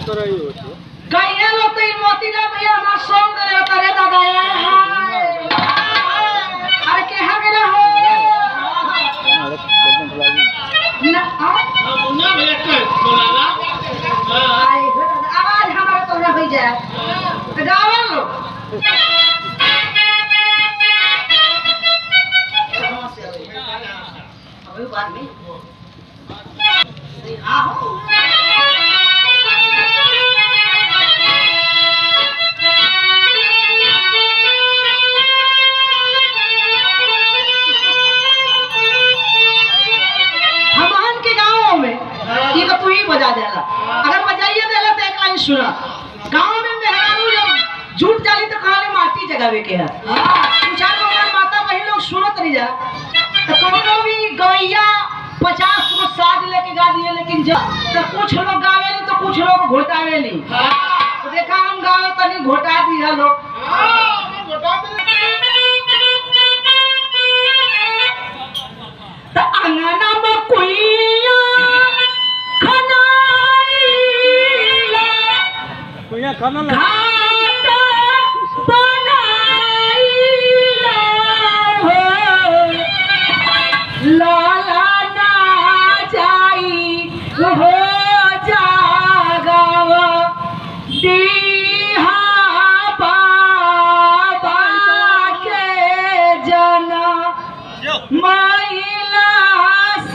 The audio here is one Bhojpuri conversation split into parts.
कहिए लोग तो मोती ना भैया हमार सॉन्ग दे रहे करे दादा अरे के हा गेला हो ना मुन्ना भैया कर बोलाला आई हो आवाज हमारा तो ना हो जाए गावा लो अबे बाद में हां हो बजा देला अगर बजाइए देला तो एक लाइन सुना गांव में मेहरारू जब झूठ जाली तो खाली माटी जगावे के है पूछा तो हमार माता बहन लोग सुनत नहीं जा तो कोनो भी गवैया 50 को साज लेके गा दिए लेकिन जब तो कुछ लोग गावेली तो कुछ लोग घोटावेली तो देखा हम गावे तनी घोटा दिया लोग तो अंगना में कुइया खाना लाला ना जाई हो जागावा दीहा बाबा के जना महिला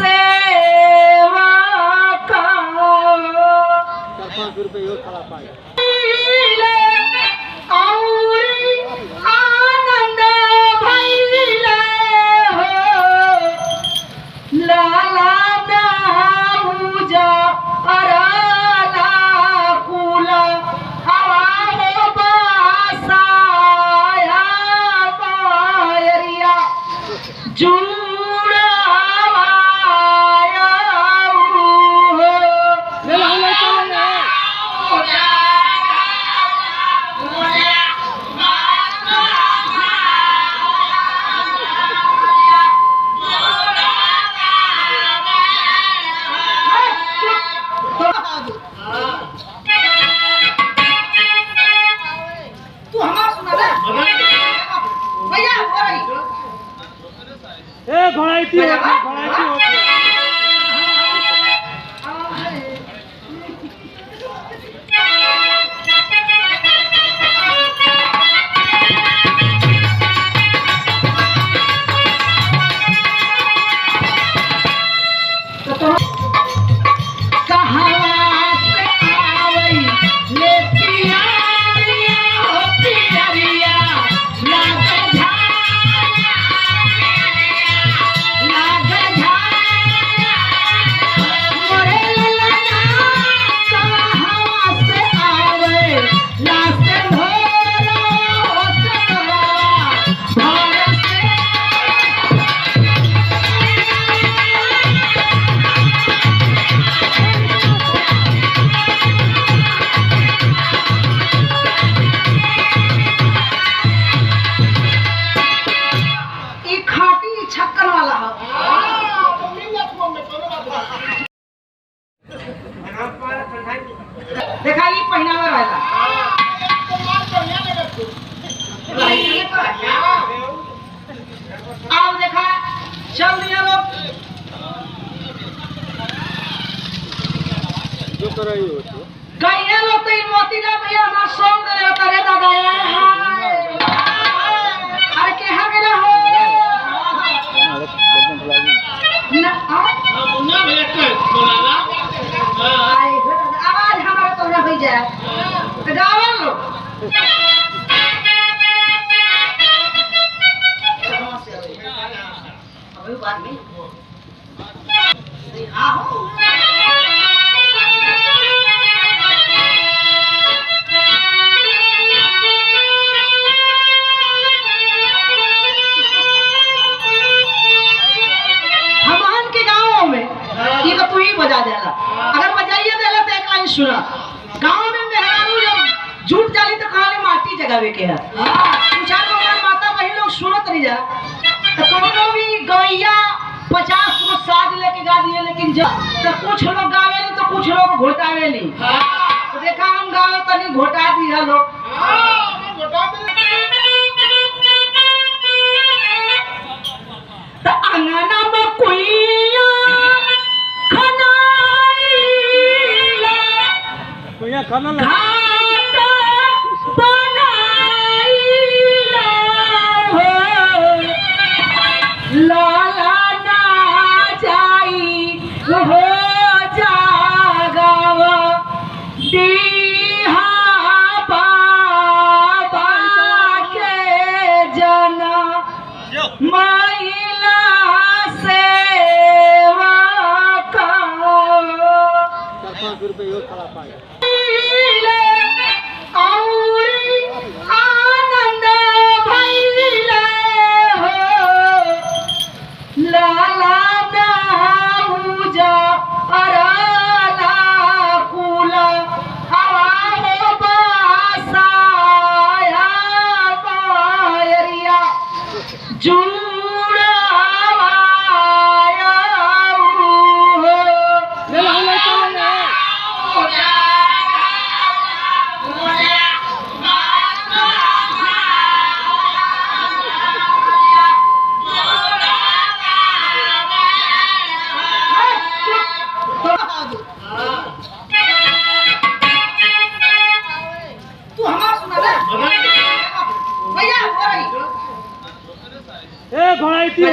सेवा का आनंद भैले हो लाला जा अराला कुला हो बासाया बायरिया देखा ये पहनावा रहता अब देखा चल दिया लोग जो कर रही हो कहिए लोग तो मोती ना भैया हमार सॉन्ग दे रहे करे दादा अरे के हा गेला हो ना मुन्ना भैया कर बोलाला आई हो आवाज हमारा तो ना हो जाए गावा लो अबे बाद में हां हो बजा देला अगर बजाइए देला तो एक लाइन सुना गांव में मेहरारू जब झूठ जाली तो खाली माटी जगावे के है पूछा तो हमार माता बहन लोग सुनत नहीं जा तो कोनो भी गवैया 50 को साज लेके गा दिए लेकिन जब तो कुछ लोग गावेली तो कुछ लोग घोटावेली तो देखा हम गाँव तनी घोटा दिया लोग तो अंगना में कुइया खनाइला कुइया खाना ला घाट बनाइला हो लाला ना जाई हो जागवा दीहा बाबा के जना महिला सेवा का 5 रुपए यो खड़ा पाए औरी आनंद भइले हो लाला नाऊजा अरला कुला हवा हो बासाया बायरिया जुड़ावाया तू हमार सुना दे भैया हो रही ए घोड़ा इतनी